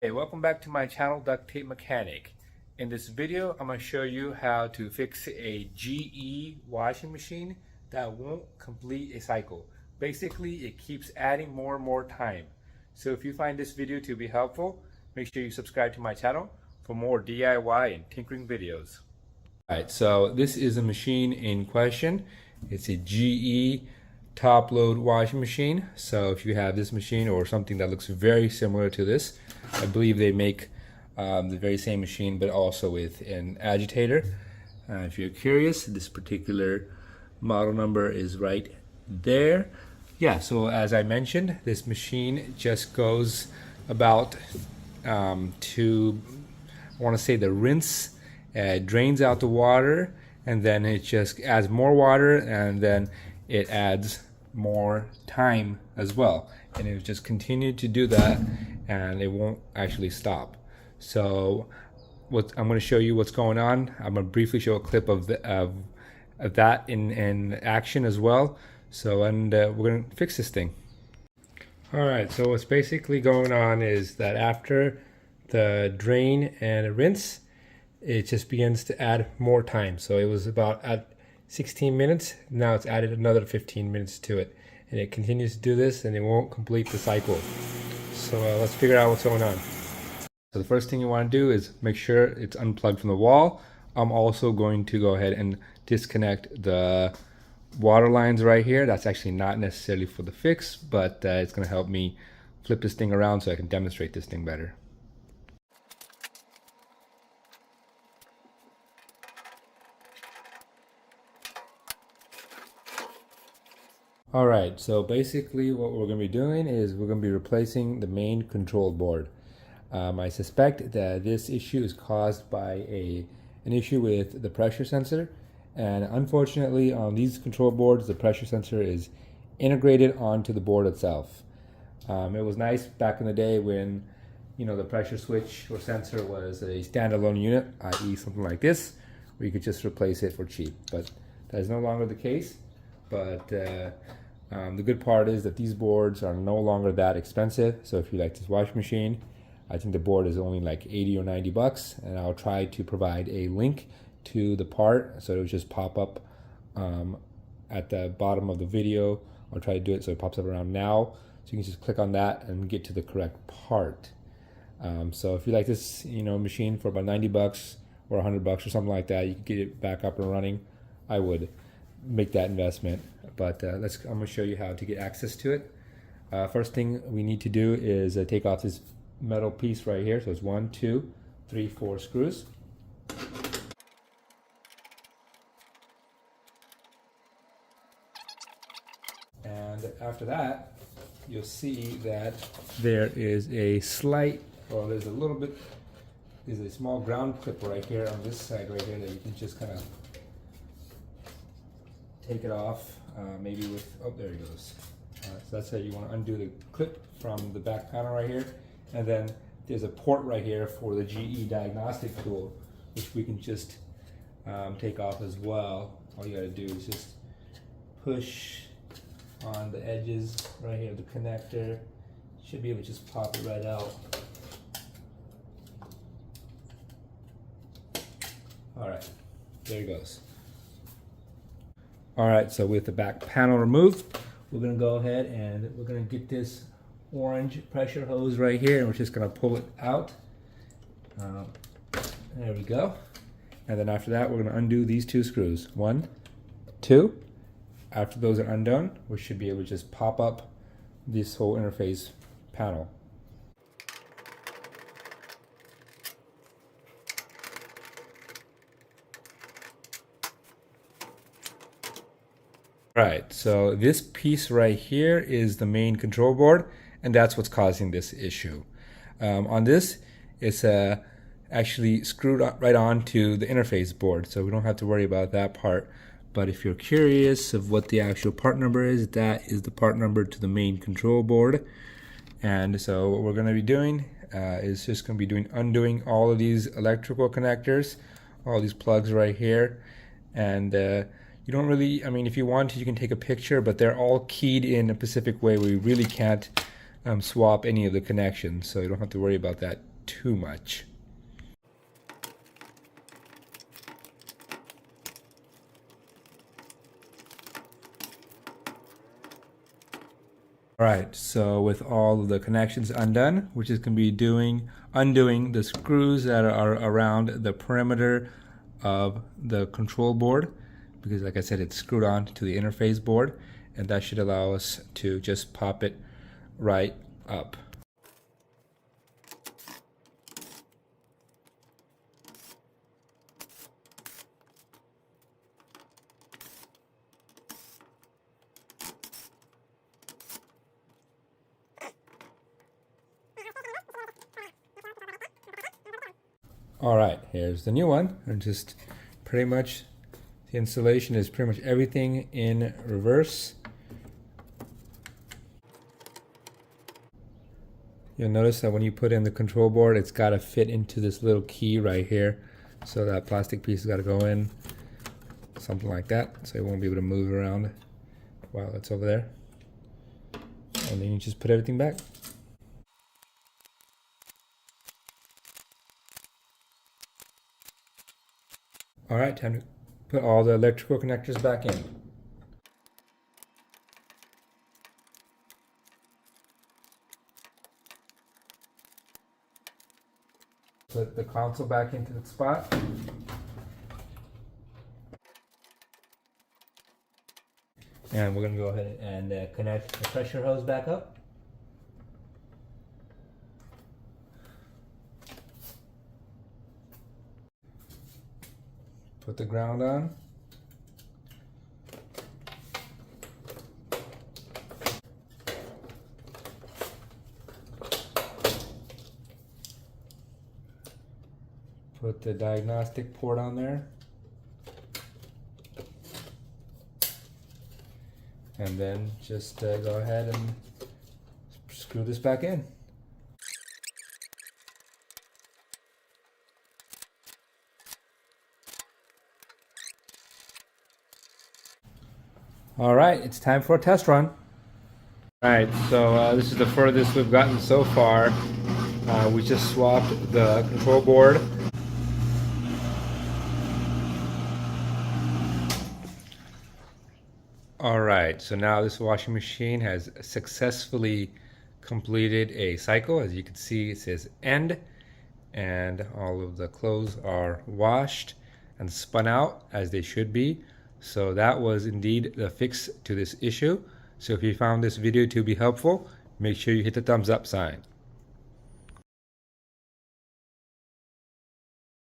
Hey, welcome back to my channel, Duct Tape Mechanic. In this video, I'm going to show you how to fix a GE washing machine that won't complete a cycle. Basically, it keeps adding more and more time. So if you find this video to be helpful, make sure you subscribe to my channel for more DIY and tinkering videos. Alright, so this is a machine in question. It's a GE top load washing machine. So if you have this machine or something that looks very similar to this, I believe they make the very same machine but also with an agitator. If you're curious, this particular model number is right there. Yeah, so as I mentioned, this machine just goes about to, I want to say, the rinse. Drains out the water, and then it just adds more water, and then it adds more time as well, and it will just continue to do that, and it won't actually stop. So I'm going to show you what's going on. I'm going to briefly show a clip of that in action as well. So we're going to fix this thing. All right, so what's basically going on is that after the drain and rinse, it just begins to add more time. So it was about at 16 minutes. Now it's added another 15 minutes to it. And it continues to do this, and it won't complete the cycle. So let's figure out what's going on. So the first thing you want to do is make sure it's unplugged from the wall. I'm also going to go ahead and disconnect the water lines right here. That's actually not necessarily for the fix, but it's going to help me flip this thing around so I can demonstrate this thing better. Alright, so basically what we're going to be doing is we're going to be replacing the main control board. I suspect that this issue is caused by an issue with the pressure sensor, and unfortunately on these control boards the pressure sensor is integrated onto the board itself. It was nice back in the day when the pressure switch or sensor was a standalone unit, i.e. something like this, where you could just replace it for cheap, but that is no longer the case. But the good part is that these boards are no longer that expensive. So if you like this washing machine, I think the board is only like 80 or 90 bucks, and I'll try to provide a link to the part so it'll just pop up at the bottom of the video. I'll try to do it so it pops up around now, so you can just click on that and get to the correct part. So if you like this machine for about 90 bucks or 100 bucks or something like that, you can get it back up and running. I would make that investment, but I'm going to show you how to get access to it. First thing we need to do is take off this metal piece right here. So it's 1, 2, 3, 4 screws. And after that, you'll see that there is a slight, or there's a small ground clip right here on this side right here that you can just kind of take it off, maybe with, oh, there it goes. So that's how you want to undo the clip from the back panel right here. And then there's a port right here for the GE diagnostic tool, which we can just take off as well. All you gotta do is just push on the edges right here, the connector. Should be able to just pop it right out. All right, there it goes. Alright, so with the back panel removed, we're going to go ahead and we're going to get this orange pressure hose right here, and we're just going to pull it out. There we go. And then after that, we're going to undo these 2 screws. 1, 2. After those are undone, we should be able to just pop up this whole interface panel. Right, so this piece right here is the main control board, and that's what's causing this issue. On this, it's actually screwed right on to the interface board, so we don't have to worry about that part. But if you're curious of what the actual part number is, that is the part number to the main control board. And so what we're going to be doing is just going to be undoing all of these electrical connectors, all these plugs right here, and you don't really, if you want to, you can take a picture, but they're all keyed in a specific way where you really can't swap any of the connections, so you don't have to worry about that too much. All right, so with all of the connections undone, we're just going to be undoing the screws that are around the perimeter of the control board, because like I said, it's screwed on to the interface board, and that should allow us to just pop it right up. All right, here's the new one, and just pretty much the installation is pretty much everything in reverse. You'll notice that when you put in the control board, it's got to fit into this little key right here. So that plastic piece has got to go in, something like that, so it won't be able to move around while it's over there. And then you just put everything back. All right, time to put all the electrical connectors back in. Put the console back into its spot. And we're going to go ahead and connect the pressure hose back up. Put the ground on. Put the diagnostic port on there. And then just go ahead and screw this back in. All right, it's time for a test run. All right, so this is the furthest we've gotten so far. We just swapped the control board. All right, so now this washing machine has successfully completed a cycle. As you can see, it says end, and all of the clothes are washed and spun out as they should be. So that was indeed the fix to this issue. So if you found this video to be helpful, make sure you hit the thumbs up sign.